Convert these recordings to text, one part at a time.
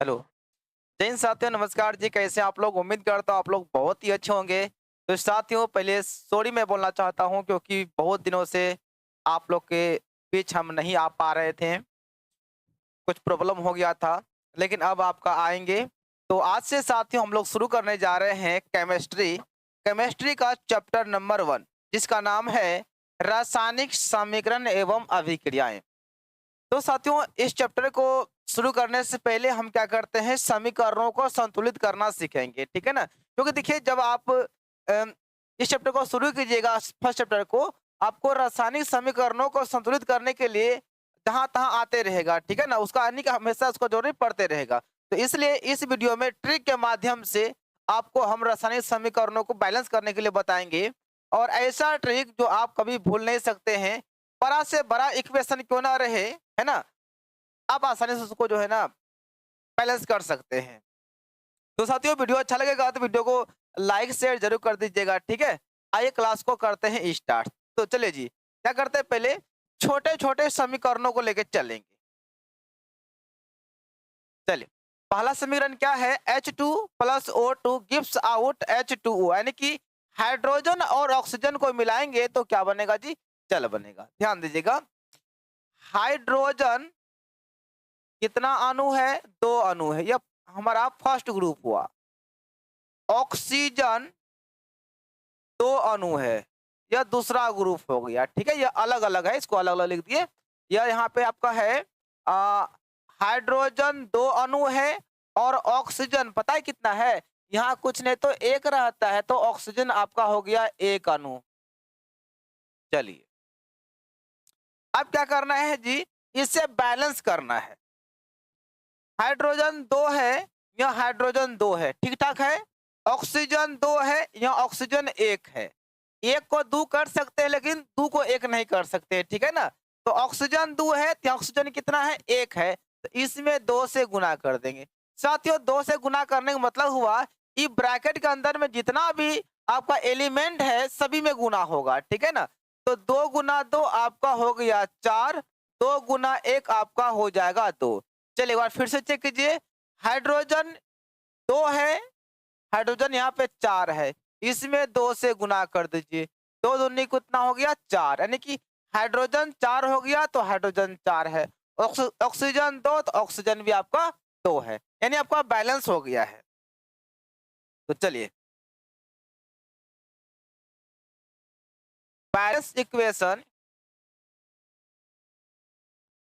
Hello. जय हिंद साथियों, नमस्कार जी। कैसे हैं आप लोग? उम्मीद करता हूँ आप लोग बहुत ही अच्छे होंगे। तो साथियों, पहले सॉरी मैं बोलना चाहता हूँ क्योंकि बहुत दिनों से आप लोग के बीच हम नहीं आ पा रहे थे। कुछ प्रॉब्लम हो गया था, लेकिन अब आपका आएँगे। तो आज से साथियों हम लोग शुरू करने जा रहे हैं केमिस्ट्री। केमिस्ट्री का चैप्टर नंबर 1, जिसका नाम है रासायनिक समीकरण एवं अभिक्रियाएँ। तो साथियों, इस चैप्टर को शुरू करने से पहले हम क्या करते हैं, समीकरणों को संतुलित करना सीखेंगे, ठीक है ना? क्योंकि देखिए, जब आप इस चैप्टर को शुरू कीजिएगा, फर्स्ट चैप्टर को, आपको रासायनिक समीकरणों को संतुलित करने के लिए जहाँ तहाँ आते रहेगा, ठीक है ना? उसका यानी कि हमेशा उसको जरूरी पड़ते रहेगा। तो इसलिए इस वीडियो में ट्रिक के माध्यम से आपको हम रासायनिक समीकरणों को बैलेंस करने के लिए बताएंगे, और ऐसा ट्रिक जो आप कभी भूल नहीं सकते हैं। बड़ा से बड़ा इक्वेशन क्यों ना रहे, है ना? आप आसानी से उसको जो है ना बैलेंस कर सकते हैं। तो साथियों, वीडियो अच्छा लगेगा तो वीडियो को लाइक शेयर जरूर कर दीजिएगा, ठीक है? आइए क्लास को करते हैं स्टार्ट। तो चलिए जी, क्या करते हैं, पहले छोटे छोटे समीकरणों को लेके चलेंगे। चलिए, पहला समीकरण क्या है? H2 plus O2 gives out H2O, यानी कि हाइड्रोजन और ऑक्सीजन को मिलाएंगे तो क्या बनेगा जी? जल बनेगा। ध्यान दीजिएगा, हाइड्रोजन कितना अणु है? 2 अणु है, यह हमारा फर्स्ट ग्रुप हुआ। ऑक्सीजन 2 अणु है, यह दूसरा ग्रुप हो गया, ठीक है? यह अलग अलग है, इसको अलग अलग लिख दिए। यह यहाँ पे आपका है आ, हाइड्रोजन 2 अणु है, और ऑक्सीजन पता है कितना है? यहाँ कुछ नहीं तो एक रहता है, तो ऑक्सीजन आपका हो गया 1 अणु। चलिए, अब क्या करना है जी? इसे बैलेंस करना है। हाइड्रोजन 2 है, यह हाइड्रोजन 2 है, ठीक ठाक है। ऑक्सीजन 2 है, यह ऑक्सीजन 1 है। एक को 2 कर सकते हैं, लेकिन 2 को 1 नहीं कर सकते, ठीक है ना? तो ऑक्सीजन 2 है, तो ऑक्सीजन कितना है? 1 है। तो इसमें 2 से गुना कर देंगे। साथियों, 2 से गुना करने का मतलब हुआ कि ब्रैकेट के अंदर में जितना भी आपका एलिमेंट है सभी में गुना होगा, ठीक है ना? तो 2 गुना 2 आपका हो गया 4, 2 गुना 1 आपका हो जाएगा 2। चलिए एक बार फिर से चेक कीजिए। हाइड्रोजन 2 है, हाइड्रोजन यहाँ पे 4 है, इसमें 2 से गुना कर दीजिए। 2 दूनी कितना हो गया? 4, यानी कि हाइड्रोजन 4 हो गया, तो हाइड्रोजन 4 है। ऑक्सीजन 2, तो ऑक्सीजन भी आपका 2 है, यानी आपका बैलेंस हो गया है। तो चलिए, बैलेंस इक्वेशन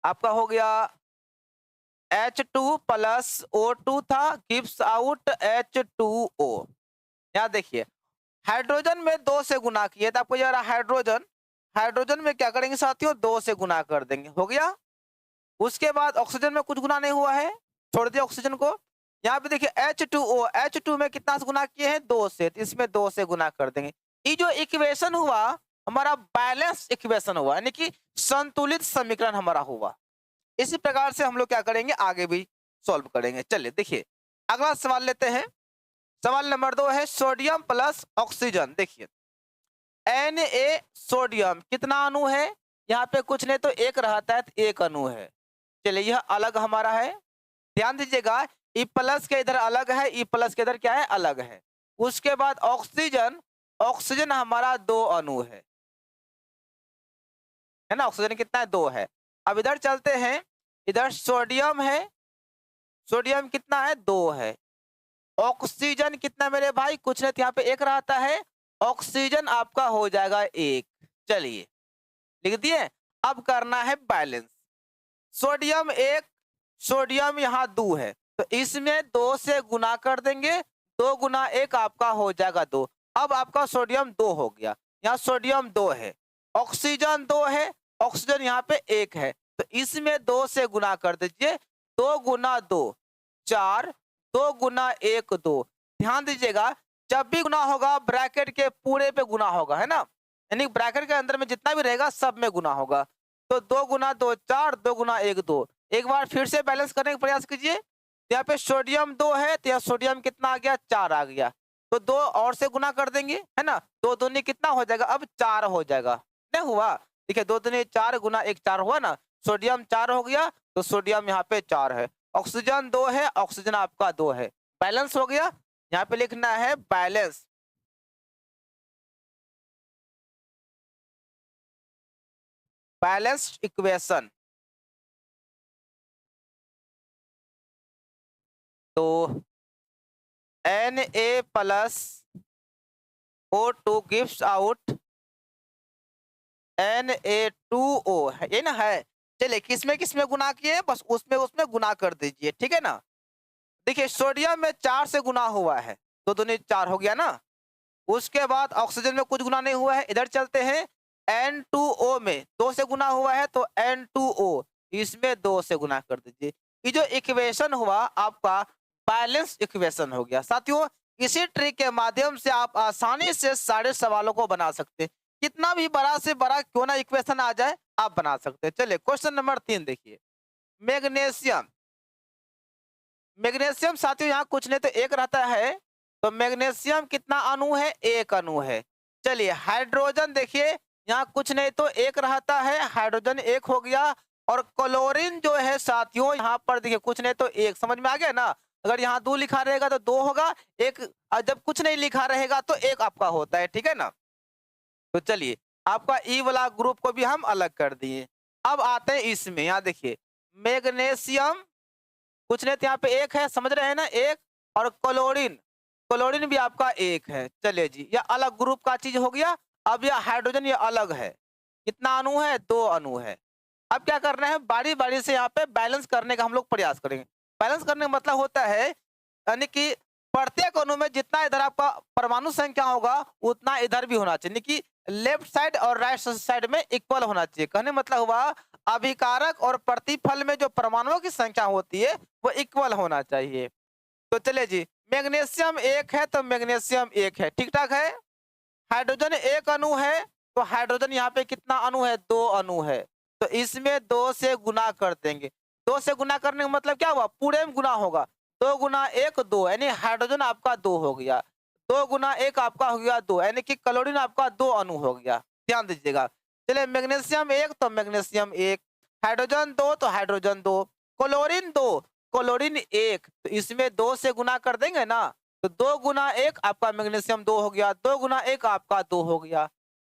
आपका हो गया H2 प्लस O2 था, गिव्स आउट H2O। यहाँ देखिए, हाइड्रोजन में 2 से गुना किए तो आपको यार हाइड्रोजन हाइड्रोजन में क्या करेंगे साथियों? 2 से गुना कर देंगे, हो गया। उसके बाद ऑक्सीजन में कुछ गुना नहीं हुआ है, छोड़ दिया ऑक्सीजन को। यहाँ पे देखिए H2O, H2 में कितना से गुना किए हैं? 2 से, तो इसमें 2 से गुना कर देंगे। ये जो इक्वेशन हुआ हमारा बैलेंस इक्वेशन हुआ, यानी कि संतुलित समीकरण हमारा हुआ। इसी प्रकार से हम लोग क्या करेंगे, आगे भी सॉल्व करेंगे। चलिए देखिए, अगला सवाल लेते हैं। सवाल नंबर 2 है सोडियम प्लस ऑक्सीजन। देखिए, Na सोडियम कितना अणु है? यहाँ पे कुछ नहीं तो एक रहता है, तो 1 अणु है। चलिए, यह अलग हमारा है। ध्यान दीजिएगा, ई प्लस के इधर अलग है, ई प्लस के इधर क्या है? अलग है। उसके बाद ऑक्सीजन, ऑक्सीजन हमारा 2 अणु है ना? ऑक्सीजन कितना है? 2 है। अब इधर चलते हैं, इधर सोडियम है, सोडियम कितना है? 2 है। ऑक्सीजन कितना मेरे भाई? कुछ नहीं, यहाँ पे 1 रहता है, ऑक्सीजन आपका हो जाएगा 1। चलिए, लिख दिए। अब करना है बैलेंस। सोडियम 1, सोडियम यहाँ 2 है, तो इसमें 2 से गुना कर देंगे। 2 गुना 1 आपका हो जाएगा 2। अब आपका सोडियम 2 हो गया, यहाँ सोडियम 2 है, ऑक्सीजन 2 है, ऑक्सीजन यहाँ पे 1 है, तो इसमें 2 से गुना कर दीजिए। 2 गुना 2 4, 2 गुना 1 2। ध्यान दीजिएगा, जब भी गुना होगा ब्रैकेट के पूरे पे गुना होगा, है ना? यानी ब्रैकेट के अंदर में जितना भी रहेगा सब में गुना होगा। तो 2 गुना 2 4, 2 गुना 1 2। एक बार फिर से बैलेंस करने का प्रयास कीजिए। यहाँ पे सोडियम 2 है, तो यहाँ सोडियम कितना आ गया? 4 आ गया। तो 2 और से गुना कर देंगे, है ना? 2 दूनी कितना हो जाएगा? अब 4 हो जाएगा। नहीं हुआ? देखिए, 2 दूनी 4 गुना 1 4 हुआ ना? सोडियम 4 हो गया, तो सोडियम यहाँ पे 4 है। ऑक्सीजन 2 है, ऑक्सीजन आपका 2 है। बैलेंस हो गया। यहाँ पे लिखना है बैलेंस। Balanced equation. तो Na plus O2 gives out Na2O है, ये ना है। चलिए किसमें किसमें गुना किए, बस उसमें उसमें गुना कर दीजिए, ठीक है ना। देखिए सोडियम में 4 से गुना हुआ है, 2 दूनी 4 हो गया ना। उसके बाद ऑक्सीजन में कुछ गुना नहीं हुआ है, इधर चलते हैं। N2O में 2 से गुना हुआ है, तो N2O इसमें 2 से गुना कर दीजिए। ये जो इक्वेशन हुआ आपका बैलेंस इक्वेशन हो गया। साथियों इसी ट्रिक के माध्यम से आप आसानी से सारे सवालों को बना सकते हैं। कितना भी बड़ा से बड़ा क्यों ना इक्वेशन आ जाए आप बना सकते हैं। चलिए क्वेश्चन नंबर 3 देखिए। मैग्नीशियम। मैग्नीशियम साथियों यहाँ कुछ नहीं तो एक रहता है, तो मैग्नीशियम कितना अणु है, एक अणु है। चलिए हाइड्रोजन देखिए यहाँ कुछ नहीं तो एक रहता है, हाइड्रोजन एक हो गया। और क्लोरीन जो है साथियों यहाँ पर देखिए कुछ नहीं तो एक, समझ में आ गया ना। अगर यहाँ 2 लिखा रहेगा तो 2 होगा, एक और जब कुछ नहीं लिखा रहेगा तो एक आपका होता है, ठीक है ना। तो चलिए आपका ई वाला ग्रुप को भी हम अलग कर दिए। अब आते हैं इसमें, यहाँ देखिए मैग्नीशियम कुछ नहीं तो यहाँ पे एक है, समझ रहे हैं ना, एक। और क्लोरीन, क्लोरीन भी आपका एक है। चलिए जी यह अलग ग्रुप का चीज हो गया। अब यह हाइड्रोजन ये अलग है, कितना अणु है, 2 अणु है। अब क्या करना है, बारी बारी से यहाँ पे बैलेंस करने का हम लोग प्रयास करेंगे। बैलेंस करने का मतलब होता है यानी कि प्रत्येक अणु में जितना इधर आपका परमाणु संख्या होगा उतना इधर भी होना चाहिए, यानी कि लेफ्ट साइड और राइट साइड में इक्वल होना चाहिए। कहने मतलब हुआ अभिकारक और प्रतिफल में जो परमाणुओं की संख्या होती है वो इक्वल होना चाहिए। तो चलिए जी मैग्नीशियम एक है तो मैग्नीशियम एक है, ठीक ठाक है। हाइड्रोजन एक अणु है, तो हाइड्रोजन यहाँ पे कितना अणु है, 2 अणु है। तो इसमें 2 से गुना कर देंगे। 2 से गुना करने का मतलब क्या हुआ, पूरे में गुना होगा। 2 गुना 1 2, यानी हाइड्रोजन आपका 2 हो गया। 2 गुना 1 आपका हो गया 2, यानी कि क्लोरीन आपका 2 अणु हो गया। ध्यान दीजिएगा। चलिए मैग्नीशियम एक तो मैग्नीशियम एक, हाइड्रोजन 2 तो हाइड्रोजन 2, क्लोरीन 2, क्लोरीन 1। तो इसमें 2 से गुना कर देंगे ना, तो 2 गुना 1 आपका मैग्नीशियम 2 हो गया, 2 गुना 1 आपका 2 हो गया।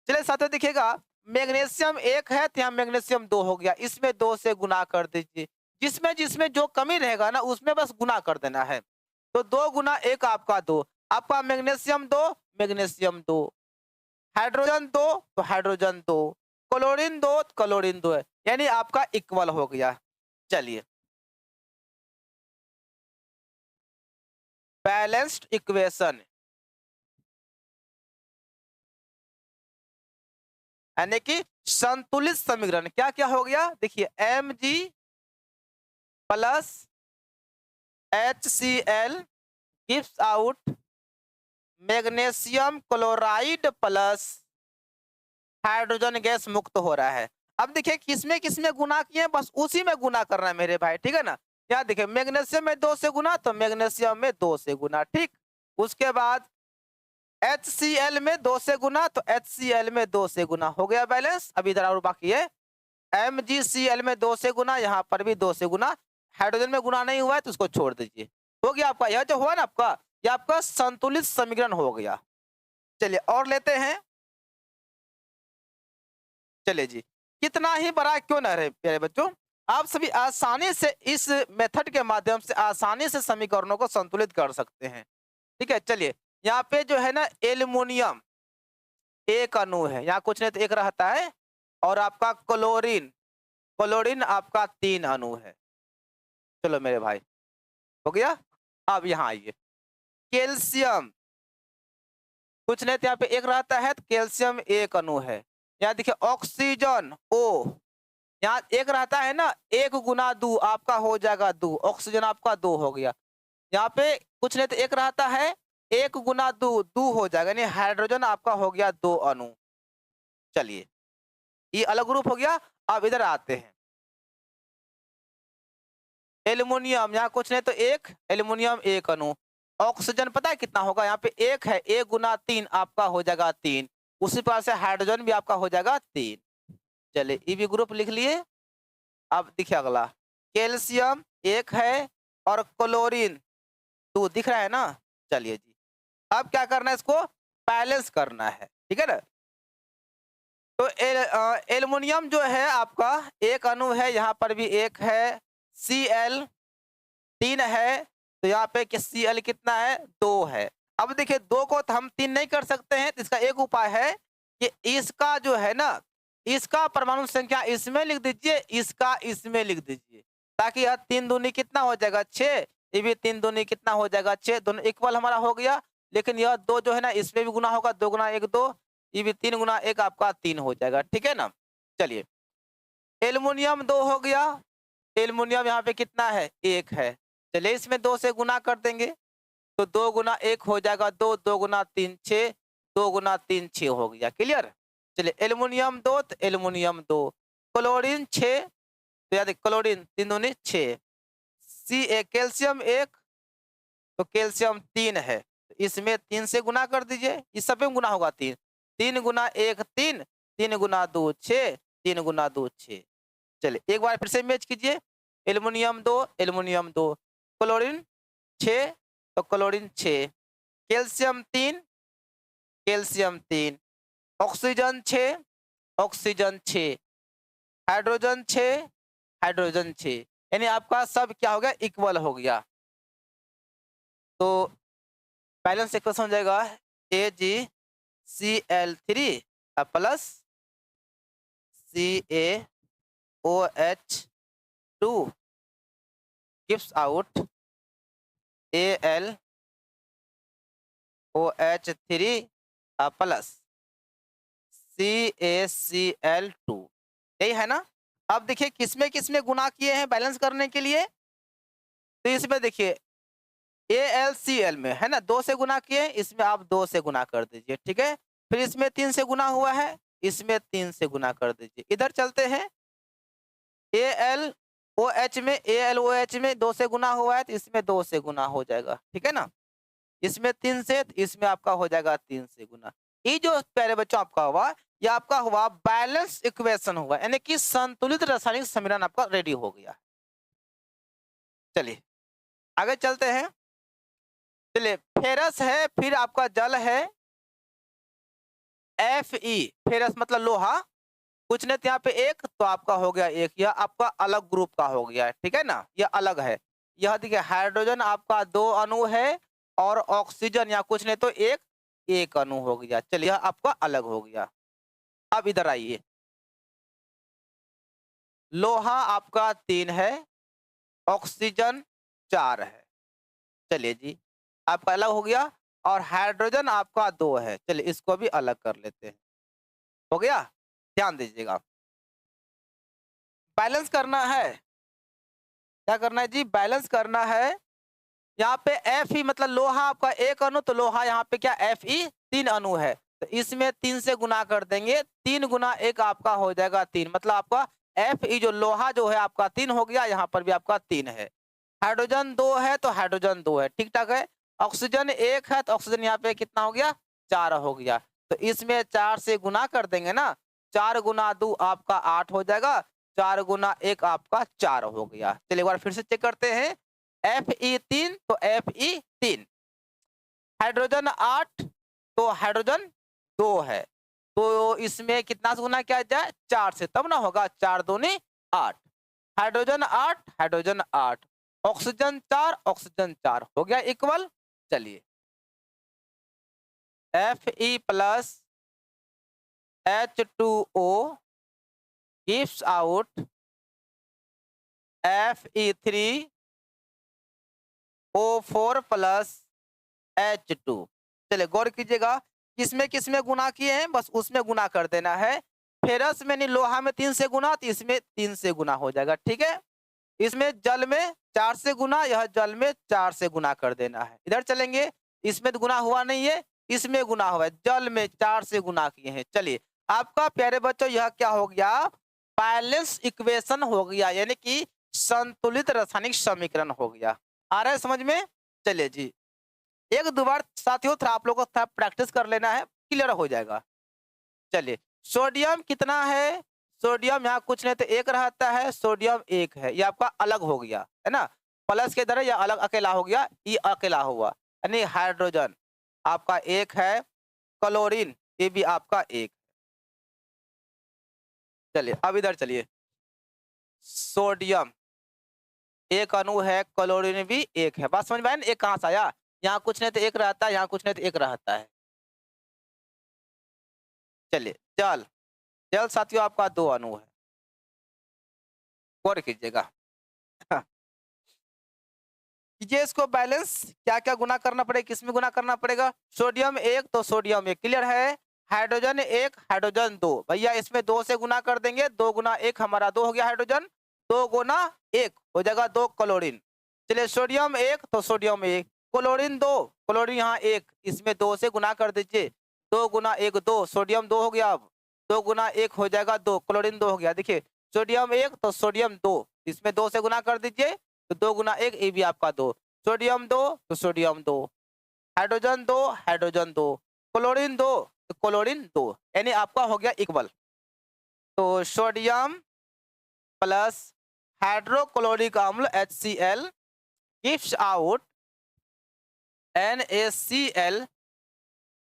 चलिए साथियों देखिएगा मैग्नीशियम एक है तो यहाँ मैग्नीशियम 2 हो गया, इसमें 2 से गुना कर दीजिए। जिसमें जिसमें जो कमी रहेगा ना उसमें बस गुना कर देना है। तो 2 गुना 1 आपका 2, आपका मैग्नीशियम 2 मैग्नीशियम 2, हाइड्रोजन 2 तो हाइड्रोजन 2, क्लोरीन 2 तो क्लोरीन 2 है, यानी आपका इक्वल हो गया। चलिए बैलेंस्ड इक्वेशन यानी कि संतुलित समीकरण क्या क्या हो गया, देखिए Mg plus HCl gives out magnesium chloride plus hydrogen gas मुक्त हो रहा है। अब देखिए किसमें किसमें गुना किए, बस उसी में गुना करना है मेरे भाई, ठीक है ना। यहाँ देखिए मैग्नीशियम में 2 से गुना तो मैग्नीशियम में 2 से गुना, ठीक। उसके बाद HCl में 2 से गुना तो HCl में 2 से गुना हो गया बैलेंस। अब इधर और बाकी है MgCl में 2 से गुना, यहाँ पर भी 2 से गुना। हाइड्रोजन में गुना नहीं हुआ है तो उसको छोड़ दीजिए। हो गया आपका, यह जो हुआ ना आपका, यह आपका संतुलित समीकरण हो गया। चलिए और लेते हैं। चलिए जी कितना ही बड़ा क्यों ना रहे प्यारे बच्चों, आप सभी आसानी से इस मेथड के माध्यम से आसानी से समीकरणों को संतुलित कर सकते हैं, ठीक है। चलिए यहाँ पे जो है ना एल्युमिनियम एक अणु है, यहाँ कुछ नहीं तो एक रहता है। और आपका क्लोरीन, क्लोरीन आपका 3 अणु है। चलो मेरे भाई हो गया। अब यहाँ आइए कैल्शियम, कुछ नहीं तो यहाँ पे एक रहता है तो कैल्शियम एक अणु है। यहाँ देखिए ऑक्सीजन O, यहाँ एक रहता है ना, 1 गुना 2 आपका हो जाएगा 2, ऑक्सीजन आपका 2 हो गया। यहाँ पे कुछ नहीं तो एक रहता है, 1 गुना 2 2 हो जाएगा, यानी हाइड्रोजन आपका हो गया 2 अणु। चलिए ये अलग ग्रुप हो गया। अब इधर आते हैं एल्युमिनियम, यहाँ कुछ नहीं तो एक, एल्युमिनियम एक अणु। ऑक्सीजन पता है कितना होगा, यहाँ पे 1 है, 1 गुना 3 आपका हो जाएगा 3। उसी प्रकार से हाइड्रोजन भी आपका हो जाएगा 3। चलिए ये भी ग्रुप लिख लिए। अब देखिए अगला कैल्शियम 1 है और क्लोरीन 2 दिख रहा है ना। चलिए जी, अब क्या करना है, इसको बैलेंस करना है, ठीक है ना। तो एल्युमिनियम जो है आपका एक अणु है, यहाँ पर भी एक है, Cl 3 है, तो यहाँ पे Cl कितना है, 2 है। अब देखिए 2 को तो हम 3 नहीं कर सकते हैं, तो इसका एक उपाय है कि इसका जो है ना, इसका परमाणु संख्या इसमें लिख दीजिए, इसका इसमें लिख दीजिए, ताकि यह 3 दूनी कितना हो जाएगा 6, ये भी 3 दूनी कितना हो जाएगा 6, दोनों इक्वल हमारा हो गया। लेकिन यह 2 जो है ना, इसमें भी गुना होगा, 2 गुना 1 2, ये भी 3 गुना 1 आपका 3 हो जाएगा, ठीक है ना। चलिए एल्युमिनियम 2 हो गया, एल्युमिनियम यहाँ पे कितना है, 1 है। चलिए इसमें 2 से गुना कर देंगे, तो 2 गुना 1 हो जाएगा 2, 2 गुना 3 6, 2 गुना 3 6 हो गया, क्लियर। चलिए एल्युमिनियम 2 तो एल्युमिनियम 2, क्लोरीन 6 तो याद क्लोरीन 3 दूनी 6, कैल्शियम 1 तो कैल्शियम 3 है, तो इसमें 3 से गुना कर दीजिए, इस सब में गुना होगा 3, 3 गुना 1 3, 3 गुना 2 6, 3 गुना 2 6। चलिए एक बार फिर से मैच कीजिए, एल्युमिनियम 2 एल्युमिनियम 2, क्लोरीन 6 तो chlorine 6, calcium 3 calcium 3, oxygen 6 oxygen 6, hydrogen 6 hydrogen 6, यानी आपका सब क्या हो गया, इक्वल हो गया। तो बैलेंस इक्वेशन हो जाएगा AgCl3 plus CaOH2 gives out AlOH3 plus CaCl2, यही है ना। अब देखिए किसमें किसमें गुना किए हैं बैलेंस करने के लिए, तो इसमें देखिए AlCl में है ना 2 से गुना किए, इसमें आप 2 से गुना कर दीजिए, ठीक है। फिर इसमें 3 से गुना हुआ है, इसमें 3 से गुना कर दीजिए। इधर चलते हैं, AlOH में 2 से गुना हुआ है, तो इसमें 2 से गुना हो जाएगा, ठीक है ना। इसमें 3 से, तो इसमें आपका हो जाएगा 3 से गुना। ये जो प्यारे बच्चों आपका हुआ, ये आपका हुआ बैलेंस इक्वेशन हुआ, यानी कि संतुलित रासायनिक समीकरण आपका रेडी हो गया। चलिए आगे चलते हैं। चलिए फेरस है, फिर आपका जल है, Fe फेरस मतलब लोहा, कुछ नहीं तो यहाँ पे एक, तो आपका हो गया एक, यह आपका अलग ग्रुप का हो गया, ठीक है ना, यह अलग है। यह देखिए हाइड्रोजन आपका 2 अणु है, और ऑक्सीजन या कुछ नहीं तो एक अणु हो गया। चलिए यह आपका अलग हो गया। अब इधर आइए, लोहा आपका 3 है, ऑक्सीजन 4 है, चलिए जी आपका अलग हो गया, और हाइड्रोजन आपका 2 है, चलिए इसको भी अलग कर लेते हैं, हो गया। ध्यान दीजिएगा, बैलेंस करना है, क्या करना है जी, बैलेंस करना है। यहाँ पे Fe मतलब लोहा आपका एक अणु, तो लोहा यहाँ पे क्या Fe 3 अणु है, तो इसमें 3 से गुना कर देंगे, 3 गुना 1 आपका हो जाएगा 3, मतलब आपका Fe जो लोहा जो है आपका 3 हो गया, यहाँ पर भी आपका 3 है। हाइड्रोजन 2 है तो हाइड्रोजन 2 है, ठीक ठाक है। ऑक्सीजन 1 है तो ऑक्सीजन यहाँ पे कितना हो गया, 4 हो गया, तो इसमें 4 से गुना कर देंगे ना, 4 गुना 2 आपका 8 हो जाएगा, 4 गुना 1 आपका 4 हो गया। चलिए एक बार फिर से चेक करते हैं, Fe3 तो Fe3, हाइड्रोजन 8 तो हाइड्रोजन 2 है, तो इसमें कितना से गुना किया जाए, 4 से, तब ना होगा 4 दूनी 8, हाइड्रोजन 8 हाइड्रोजन 8, ऑक्सीजन 4 ऑक्सीजन 4 हो गया इक्वल। चलिए Fe plus H2O gives out Fe3O4 plus H2। चलिए गौर कीजिएगा, किसमें किसमें गुना किए हैं, बस उसमें गुना कर देना है। फेरस में नहीं, लोहा में 3 से गुना, तो इसमें 3 से गुना हो जाएगा, ठीक है। इसमें जल में 4 से गुना, यह जल में 4 से गुना कर देना है। इधर चलेंगे, इसमें तो गुना हुआ नहीं है, इसमें गुना हुआ है, जल में 4 से गुना किए हैं। चलिए आपका प्यारे बच्चों यह क्या हो गया, बैलेंस इक्वेशन हो गया, यानी कि संतुलित रासायनिक समीकरण हो गया। आ रहा है समझ में। चलिए जी एक दो बार साथियों थोड़ा आप लोगों को थोड़ा प्रैक्टिस कर लेना है, क्लियर हो जाएगा। चलिए सोडियम कितना है, सोडियम यहाँ कुछ नहीं तो एक रहता है, सोडियम एक है, ये आपका अलग हो गया है ना, प्लस के इधर है, या अलग अकेला हो गया, ये अकेला हुआ, यानी हाइड्रोजन आपका एक है, क्लोरीन ये भी आपका एक। चलिए अब इधर चलिए, सोडियम एक अणु है, क्लोरीन भी एक है, बात समझ में आया ना, एक कहाँ से आया, यहाँ कुछ नहीं तो एक रहता है, यहाँ कुछ नहीं तो एक रहता है। चलिए जल, जल साथियों आपका दो अणु है, गौर कीजिएगा। कीजिए इसको बैलेंस, क्या क्या गुना करना पड़ेगा, किसमें गुना करना पड़ेगा, सोडियम एक तो सोडियम एक, क्लियर है, हाइड्रोजन एक हाइड्रोजन दो, भैया इसमें दो से गुना कर देंगे, दो गुना एक हमारा दो हो गया हाइड्रोजन, दो गुना एक हो जाएगा दो क्लोरीन। चलिए सोडियम एक तो सोडियम एक, क्लोरीन दो, क्लोरीन यहाँ एक, इसमें दो से गुना कर दीजिए, दो गुना एक दो, सोडियम दो हो गया, अब दो गुना एक हो जाएगा दो, क्लोरीन दो हो गया, देखिए सोडियम एक तो सोडियम दो, इसमें दो से गुना कर दीजिए, तो दो गुना एक ये भी आपका दो, सोडियम दो तो सोडियम दो, हाइड्रोजन दो हाइड्रोजन दो, क्लोरीन दो तो क्लोरीन दो, यानी आपका हो गया इक्वल। तो सोडियम प्लस हाइड्रोक्लोरिक अम्ल HCl gives out NaCl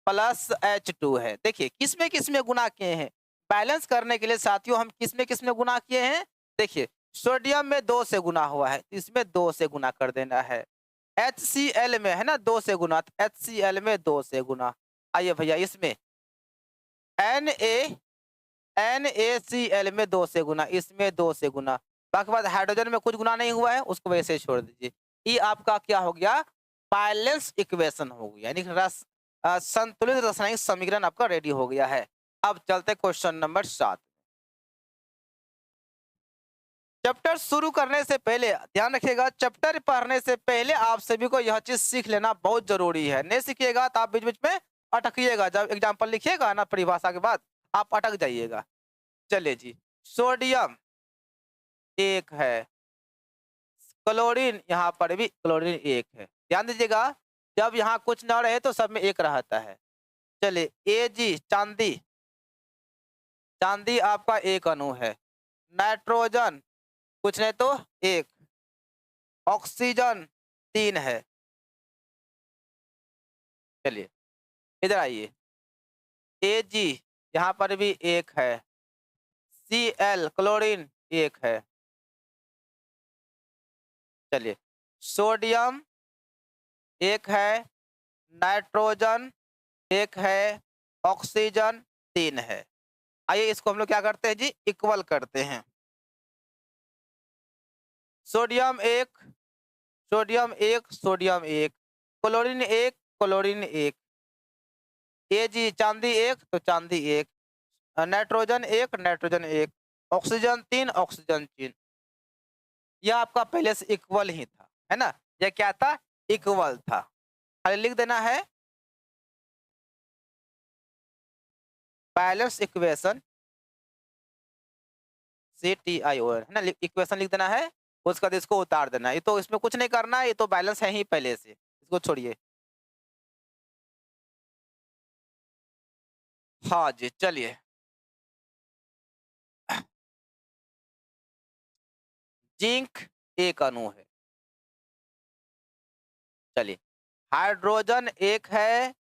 plus H2 है। देखिए किसमें गुना किए हैं, बैलेंस करने के लिए साथियों हम किसमें गुना किए हैं, देखिए सोडियम में दो से गुना हुआ है, इसमें दो से गुना कर देना है, HCl में है ना दो से गुना, तो HCl में दो से गुना, आइए भैया इसमें NaCl में दो से गुना, इसमें दो से गुना, बाकी बात हाइड्रोजन में कुछ गुना नहीं हुआ है, उसको वैसे ही छोड़ दीजिए, ये आपका क्या हो गया, बैलेंस इक्वेशन हो गया, यानी संतुलित रासायनिक समीकरण आपका रेडी हो गया है। अब चलते क्वेश्चन नंबर 7। चैप्टर शुरू करने से पहले ध्यान रखिएगा, चैप्टर पढ़ने से पहले आप सभी को यह चीज सीख लेना बहुत जरूरी है, नहीं सीखिएगा तो आप बीच बीच में अटकिएगा, जब एग्जाम्पल लिखिएगा ना परिभाषा के बाद आप अटक जाइएगा। चलिए जी, सोडियम एक है, क्लोरीन यहाँ पर भी क्लोरीन एक है, ध्यान दीजिएगा जब यहाँ कुछ न रहे तो सब में एक रहता है। चलिए Ag चांदी, चांदी आपका एक अणु है, नाइट्रोजन कुछ नहीं तो एक, ऑक्सीजन तीन है। चलिए इधर आइए, Ag यहाँ पर भी एक है, Cl क्लोरीन एक है। चलिए सोडियम एक है, नाइट्रोजन एक है, ऑक्सीजन तीन है। आइए इसको हम लोग क्या करते हैं जी, इक्वल करते हैं, सोडियम एक सोडियम एक सोडियम एक, क्लोरीन एक क्लोरीन एक, Ag चांदी एक तो चांदी एक, नाइट्रोजन एक, ऑक्सीजन तीन ऑक्सीजन तीन, यह आपका पहले से इक्वल ही था, है ना, यह क्या था, इक्वल था, खाली लिख देना है बैलेंस इक्वेशन CTION, है ना, इक्वेशन लिख देना है, उसके बाद इसको उतार देना है, ये तो इसमें कुछ नहीं करना है, ये तो बैलेंस है ही पहले से, इसको छोड़िए। हाँ जी चलिए, जिंक एक अणु है, चलिए हाइड्रोजन एक है,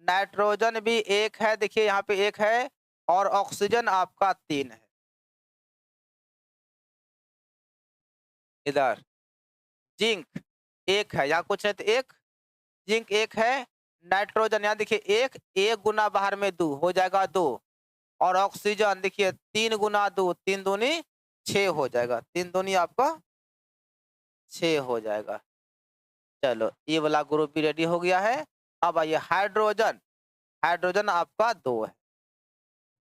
नाइट्रोजन भी एक है, देखिए यहाँ पे एक है, और ऑक्सीजन आपका तीन है, इधर जिंक एक है, यहाँ कुछ है तो एक, जिंक एक है, नाइट्रोजन यहाँ देखिए एक, एक गुना बाहर में दो हो जाएगा दो, और ऑक्सीजन देखिए तीन गुना दो, तीन दूनी छह हो जाएगा, तीन दूनी आपका छह हो जाएगा। चलो ये वाला ग्रुप भी रेडी हो गया है। अब आइए हाइड्रोजन, हाइड्रोजन आपका दो है,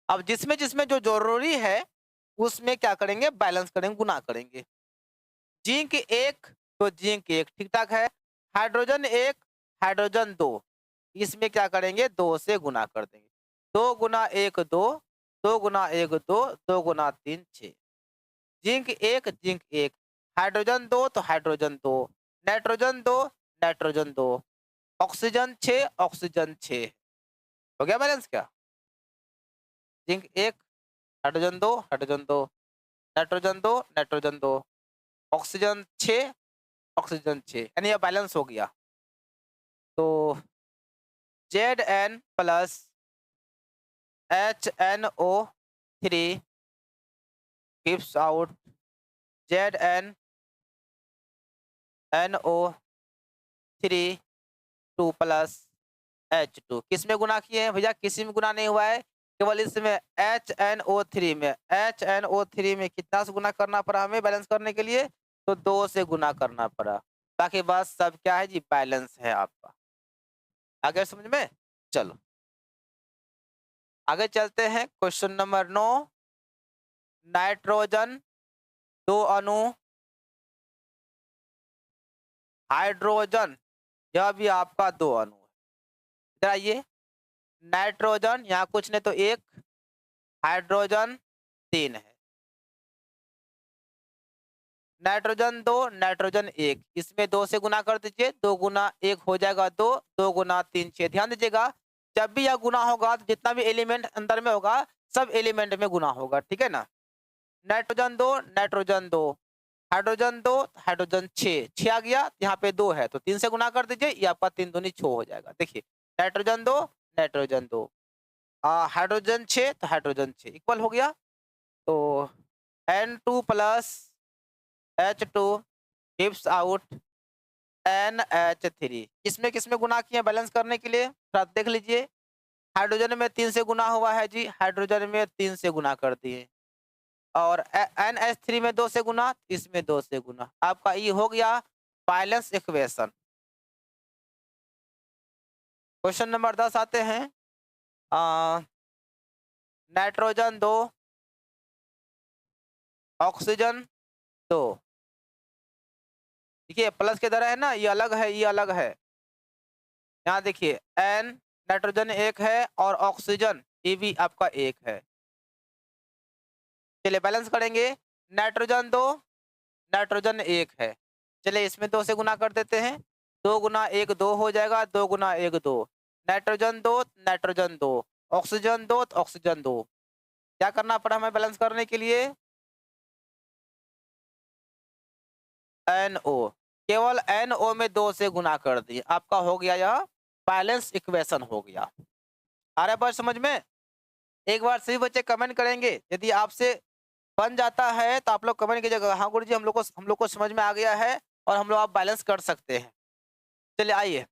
अब जिसमें जिसमें जो जरूरी है उसमें क्या करेंगे, बैलेंस करेंगे, गुना करेंगे, जिंक एक तो जिंक एक ठीक ठाक है, हाइड्रोजन एक हाइड्रोजन दो, इसमें क्या करेंगे दो से गुना कर देंगे, दो गुना एक दो, दो गुना एक दो, दो गुना तीन छह, जिंक एक, हाइड्रोजन दो तो हाइड्रोजन दो, नाइट्रोजन दो नाइट्रोजन दो, ऑक्सीजन छह हो गया बैलेंस क्या, जिंक एक hydrogen 2, hydrogen 2, nitrogen 2, nitrogen 2, oxygen 6, oxygen 6, यानी ये बैलेंस हो गया। तो Zn plus HNO3 gives out ZnNO3 2 plus H2। किस में गुना किए हैं भैया? किसी में गुना नहीं हुआ है, केवल इसमें HNO3 में। HNO3 में कितना से गुना करना पड़ा हमें बैलेंस करने के लिए? तो 2 से गुना करना पड़ा। बाकी बात सब क्या है जी? बैलेंस है आपका। आगे समझ में? चलो आगे चलते हैं। Question number 9। नाइट्रोजन 2 अणु, हाइड्रोजन यह भी आपका 2 अणु है। इधर आइए, नाइट्रोजन यहाँ कुछ नहीं तो 1, हाइड्रोजन 3 है। नाइट्रोजन 2, नाइट्रोजन 1, इसमें 2 से गुना कर दीजिए। 2 गुना 1 हो जाएगा 2, 2 गुना 3 6। ध्यान दीजिएगा, जब भी यह गुना होगा तो जितना भी एलिमेंट अंदर में होगा सब एलिमेंट में गुना होगा, ठीक है ना। नाइट्रोजन 2, नाइट्रोजन 2, हाइड्रोजन 2, हाइड्रोजन 6, 6 आ गया, यहाँ पे 2 है तो 3 से गुना कर दीजिए, ये आपका 3 दूनी 6 हो जाएगा। देखिए, नाइट्रोजन 2, नाइट्रोजन 2, हाइड्रोजन 6 तो हाइड्रोजन 6 इक्वल हो गया। तो N2 plus H2 gives out NH3। किसमें गुना किए बैलेंस करने के लिए? थोड़ा देख लीजिए, हाइड्रोजन में 3 से गुना हुआ है जी, हाइड्रोजन में 3 से गुना कर दिए, और NH3 में 2 से गुना, इसमें 2 से गुना। आपका ये हो गया बैलेंस इक्वेशन। क्वेश्चन नंबर 10 आते हैं। Nitrogen 2, oxygen 2। देखिए प्लस के तरह है ना, ये अलग है, ये अलग है। यहाँ देखिए N नाइट्रोजन 1 है और ऑक्सीजन ये भी आपका 1 है। चलिए बैलेंस करेंगे। नाइट्रोजन 2, नाइट्रोजन 1 है। चलिए इसमें 2 से गुना कर देते हैं। 2 गुना 1 2 हो जाएगा, 2 गुना 1 2। नाइट्रोजन 2, नाइट्रोजन 2, ऑक्सीजन 2 तो ऑक्सीजन 2। क्या करना पड़ा हमें बैलेंस करने के लिए? NO, केवल NO में 2 से गुना कर दिए, आपका हो गया यह बैलेंस इक्वेशन हो गया। आ रहा है बात समझ में? एक बार सभी बच्चे कमेंट करेंगे, यदि आपसे बन जाता है तो आप लोग कमेंट कीजिएगा, हाँ गुरुजी हम लोग को समझ में आ गया है और हम लोग आप बैलेंस कर सकते हैं। चलिए आइए,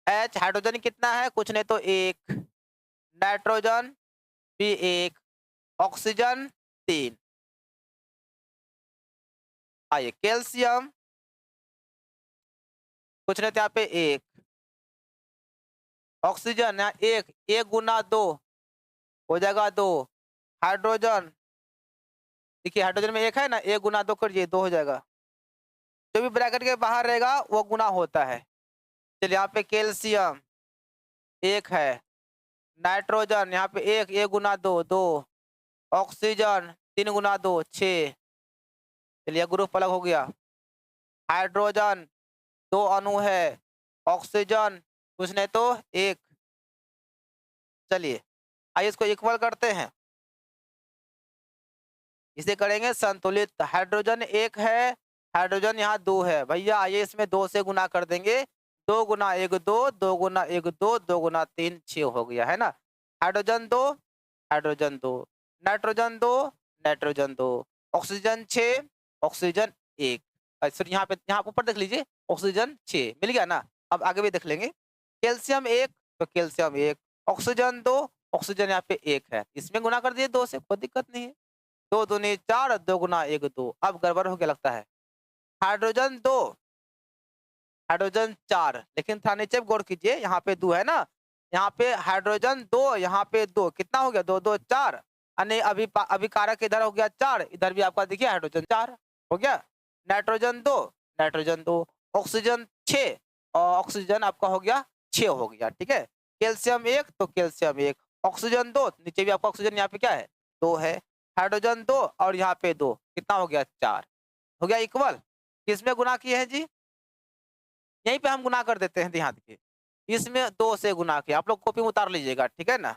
H हाइड्रोजन कितना है? कुछ नहीं तो 1, नाइट्रोजन भी 1, ऑक्सीजन 3। आइए कैल्शियम कुछ नहीं तो यहाँ पे 1, ऑक्सीजन यहाँ 1, 1 गुना 2 हो जाएगा 2, हाइड्रोजन देखिए हाइड्रोजन में 1 है ना, 1 गुना 2 करिए 2 हो जाएगा। जो भी ब्रैकेट के बाहर रहेगा वो गुना होता है। चलिए यहाँ पे कैल्शियम 1 है, नाइट्रोजन यहाँ पे 1, 1 गुना 2 2, ऑक्सीजन 3 गुना 2 6। चलिए ग्रुप अलग हो गया। हाइड्रोजन 2 अणु है, ऑक्सीजन कुछ नहीं तो 1। चलिए आइए इसको इक्वल करते हैं, इसे करेंगे संतुलित। हाइड्रोजन 1 है, हाइड्रोजन यहाँ 2 है, भैया आइए इसमें 2 से गुना कर देंगे। 2 गुना 1 2, 2 गुना 1 2, 2 गुना 3 6 हो गया है ना। Hydrogen 2, hydrogen 2, nitrogen 2, nitrogen 2, oxygen 6, oxygen 1। Sorry यहाँ ऊपर देख लीजिए, ऑक्सीजन 6 मिल गया ना। अब आगे भी देख लेंगे। कैल्शियम 1 तो कैल्शियम 1, ऑक्सीजन 2, ऑक्सीजन यहाँ पे 1 है, इसमें गुना कर दिए 2 से, कोई दिक्कत नहीं है। 2 दूनी 4, 2 गुना 1 2। अब गड़बड़ हो गया लगता है। हाइड्रोजन 2, हाइड्रोजन 4, लेकिन थोड़ा नीचे गौर कीजिए, यहाँ पे 2 है ना, यहाँ पे हाइड्रोजन 2, यहाँ पे 2, कितना हो गया 2 2 4, यानी अभी कारक इधर हो गया 4, इधर भी आपका देखिए हाइड्रोजन 4 हो गया। नाइट्रोजन 2, नाइट्रोजन 2, ऑक्सीजन 6 और ऑक्सीजन आपका हो गया 6 हो गया, ठीक है। कैल्शियम 1 तो कैल्शियम 1, ऑक्सीजन 2, नीचे भी आपका ऑक्सीजन यहाँ पे क्या है 2 है, हाइड्रोजन 2 और यहाँ पे 2, कितना हो गया 4 हो गया इक्वल। किसमें गुना किए हैं जी? यहीं पे हम गुना कर देते हैं, ध्यान देखिए, इसमें 2 से गुना किया। आप लोग कॉपी में उतार लीजिएगा, ठीक है ना।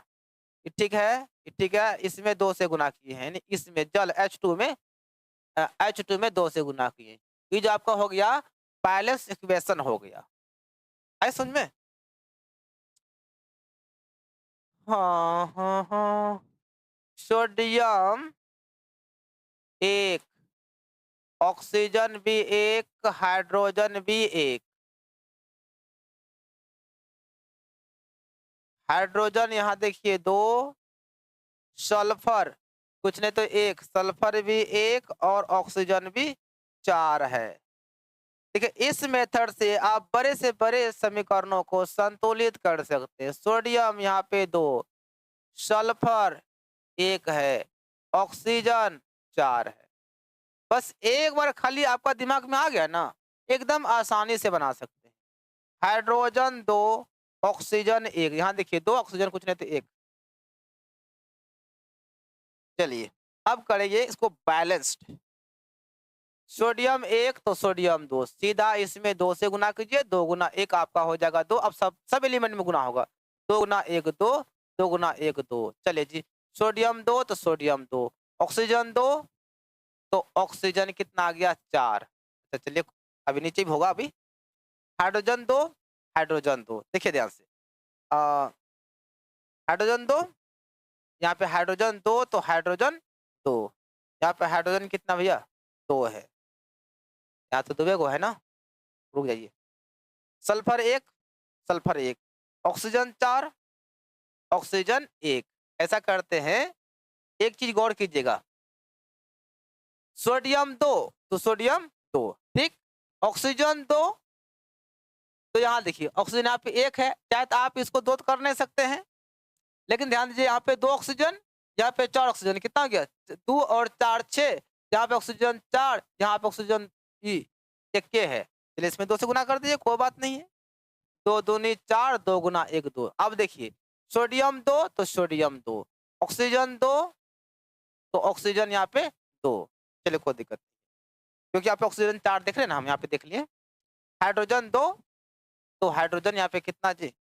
ये ठीक है, ये ठीक है, इसमें 2 से गुना किए हैं, यानी इसमें जल H2 में 2 से गुना किए हैं। ये जो आपका हो गया बैलेंस इक्वेशन हो गया। आए समझ में? हाँ, हाँ, हाँ। सोडियम 1, ऑक्सीजन भी 1, हाइड्रोजन भी 1। हाइड्रोजन यहाँ देखिए 2, सल्फर कुछ नहीं तो 1, सल्फर भी 1 और ऑक्सीजन भी 4 है। देखिए इस मेथड से आप बड़े से बड़े समीकरणों को संतुलित कर सकते हैं। सोडियम यहाँ पे 2, सल्फर 1 है, ऑक्सीजन 4 है। बस एक बार खाली आपका दिमाग में आ गया ना, एकदम आसानी से बना सकते हैं। हाइड्रोजन 2, ऑक्सीजन 1, यहाँ देखिए 2 ऑक्सीजन कुछ नहीं तो 1। चलिए अब करेंगे इसको बैलेंस्ड। सोडियम 1 तो सोडियम 2, सीधा इसमें 2 से गुना कीजिए, 2 गुना 1 आपका हो जाएगा 2। अब सब एलिमेंट में गुना होगा, 2 गुना 1 2, 2 गुना 1 2। चलिए जी, सोडियम 2 तो सोडियम 2, ऑक्सीजन 2 तो ऑक्सीजन कितना आ गया 4। तो चलिए अभी नीचे भी होगा अभी। हाइड्रोजन 2, हाइड्रोजन 2, देखिए ध्यान से। हाइड्रोजन 2, यहाँ पे हाइड्रोजन 2 तो हाइड्रोजन 2, यहाँ पे हाइड्रोजन कितना भैया 2 है, यहाँ तो 2 को है ना, रुक जाइए। Sulphur 1, sulphur 1, oxygen 4, oxygen 1। ऐसा करते हैं, एक चीज गौर कीजिएगा, सोडियम 2 तो सोडियम 2, ठीक। ऑक्सीजन 2 तो यहाँ देखिए ऑक्सीजन यहाँ पे 1 है, चाहे तो आप इसको 2 कर नहीं सकते हैं, लेकिन ध्यान दीजिए यहाँ पे 2 ऑक्सीजन, यहाँ पे 4 ऑक्सीजन, कितना हो गया 2 और 4 6, यहाँ पे ऑक्सीजन 4, यहाँ पे ऑक्सीजन 1 के है। चलिए इसमें 2 से गुना कर दीजिए, कोई बात नहीं है। 2 दूनी 4, 2 गुना 1 2। अब देखिए सोडियम 2 तो सोडियम 2, ऑक्सीजन 2 तो ऑक्सीजन यहाँ पे 2। चलिए कोई दिक्कत नहीं, क्योंकि यहाँ पे ऑक्सीजन 4 देख रहे हैं ना, हम यहाँ पे देख लिए। हाइड्रोजन 2 तो हाइड्रोजन यहाँ पे कितना जी,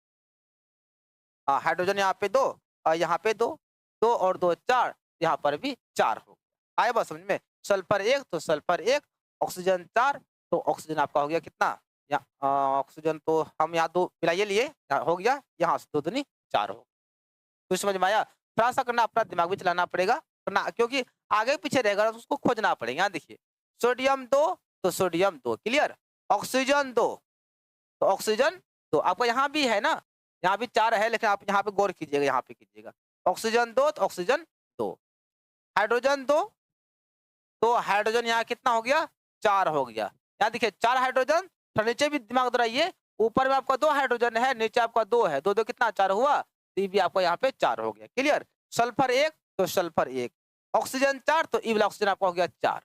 हाइड्रोजन यहाँ पे 2 और यहाँ पे 2, 2 और 2 4, यहाँ पर भी 4 हो गया। आया बात समझ में? सल्फर 1 तो सल्फर 1, ऑक्सीजन 4 तो ऑक्सीजन आपका हो गया कितना, ऑक्सीजन तो हम यहाँ 2 मिलाइए लिए, हो गया, यहाँ से 2 दूनी 4 हो। तो समझ में आया? थोड़ा सा करना, अपना दिमाग भी चलाना पड़ेगा ना, क्योंकि आगे पीछे रहेगा तो उसको खोजना पड़ेगा। यहाँ देखिए सोडियम 2 तो सोडियम 2, क्लियर। ऑक्सीजन 2 तो ऑक्सीजन 2 आपका यहाँ भी है ना, यहाँ भी 4 है, लेकिन आप यहाँ पे गौर कीजिएगा, यहाँ पे कीजिएगा। ऑक्सीजन 2 तो ऑक्सीजन 2, हाइड्रोजन 2 तो हाइड्रोजन यहाँ कितना हो गया 4 हो गया। यहाँ देखिए 4 हाइड्रोजन, थोड़ा नीचे भी दिमाग दौड़ाइए, ऊपर में आपका 2 हाइड्रोजन है, नीचे आपका 2 है, 2 2 कितना 4 हुआ, तो ये भी आपका यहाँ पे 4 हो गया, क्लियर। सल्फर 1 तो सल्फर 1, ऑक्सीजन 4 तो ई वाला ऑक्सीजन आपका हो गया 4,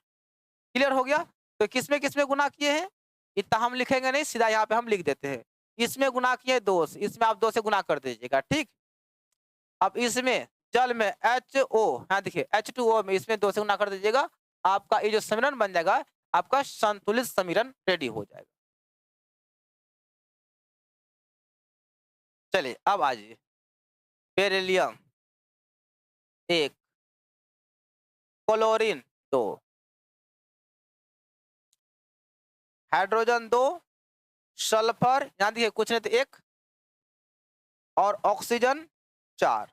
क्लियर हो गया। तो किसमें गुना किए हैं, इतना हम लिखेंगे नहीं, सीधा यहाँ पे हम लिख देते हैं। इसमें गुना किए 2 से, इसमें आप 2 से गुना कर दीजिएगा, ठीक। अब इसमें जल में HO, हाँ देखिए H2O में इसमें 2 से गुना कर दीजिएगा, आपका ये जो समीकरण बन जाएगा, आपका संतुलित समीकरण रेडी हो जाएगा। चलिए अब आ जाइए, बेरिलियम 1, क्लोरीन 2, हाइड्रोजन 2, सल्फर यहाँ देखिए कुछ नहीं तो 1 और ऑक्सीजन 4।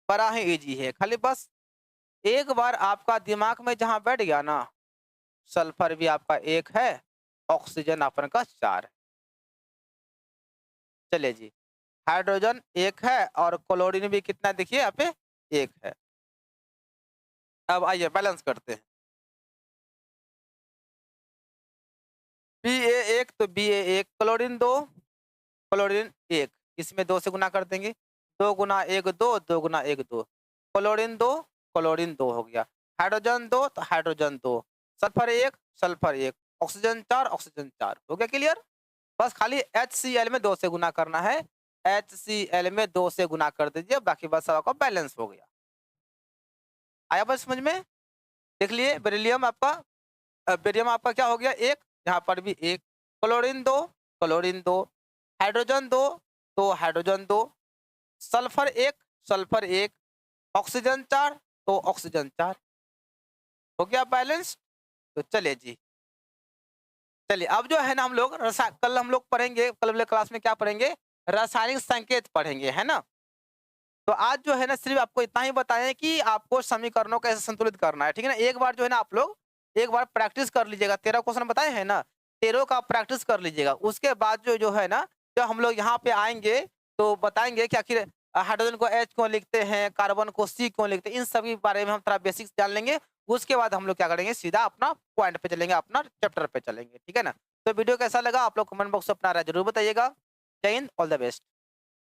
बड़ा ही इजी है, खाली बस एक बार आपका दिमाग में जहां बैठ गया ना, सल्फर भी आपका 1 है, ऑक्सीजन अपन का 4 है। चलिए जी, हाइड्रोजन 1 है और क्लोरीन भी कितना देखिए यहाँ पे 1 है। अब आइए बैलेंस करते हैं। Ba1 तो Ba1, क्लोरीन 2, क्लोरीन 1, इसमें 2 से गुना कर देंगे, 2 गुना 1 2, 2 गुना 1 2, क्लोरीन 2, क्लोरीन 2 हो गया। हाइड्रोजन 2 तो hydrogen 2, sulphur 1, sulphur 1, oxygen 4, oxygen 4 हो गया, क्लियर। बस खाली HCl में 2 से गुना करना है, HCl में 2 से गुना कर दीजिए, बाकी बस आपका बैलेंस हो गया। आया बस समझ में? देख लिए बेरिलियम आपका क्या हो गया 1, यहाँ पर भी 1, क्लोरीन 2, क्लोरीन 2, हाइड्रोजन 2 तो हाइड्रोजन 2, सल्फर 1 सल्फर 1, ऑक्सीजन 4, तो ऑक्सीजन 4 हो गया बैलेंस। तो चलिए जी, चलिए अब जो है ना हम लोग कल हम लोग पढ़ेंगे, कल वाले क्लास में क्या पढ़ेंगे, रासायनिक संकेत पढ़ेंगे, है ना। तो आज जो है ना सिर्फ आपको इतना ही बताएं कि आपको समीकरणों को कैसे संतुलित करना है, ठीक है ना। एक बार जो है ना आप लोग एक बार प्रैक्टिस कर लीजिएगा, 13 क्वेश्चन बताए हैं ना, 13 का प्रैक्टिस कर लीजिएगा। उसके बाद जो जो है ना, जब हम लोग यहाँ पे आएंगे तो बताएंगे कि आखिर हाइड्रोजन को एच क्यों लिखते हैं, कार्बन को सी क्यों लिखते हैं, इन सभी बारे में हम थोड़ा बेसिक्स जान लेंगे। उसके बाद हम लोग क्या करेंगे, सीधा अपना पॉइंट पे चलेंगे, अपना चैप्टर पे चलेंगे, ठीक है ना। तो वीडियो कैसा लगा आप लोग कमेंट बॉक्स में अपना राय जरूर बताइएगा। जय हिंद, ऑल द बेस्ट।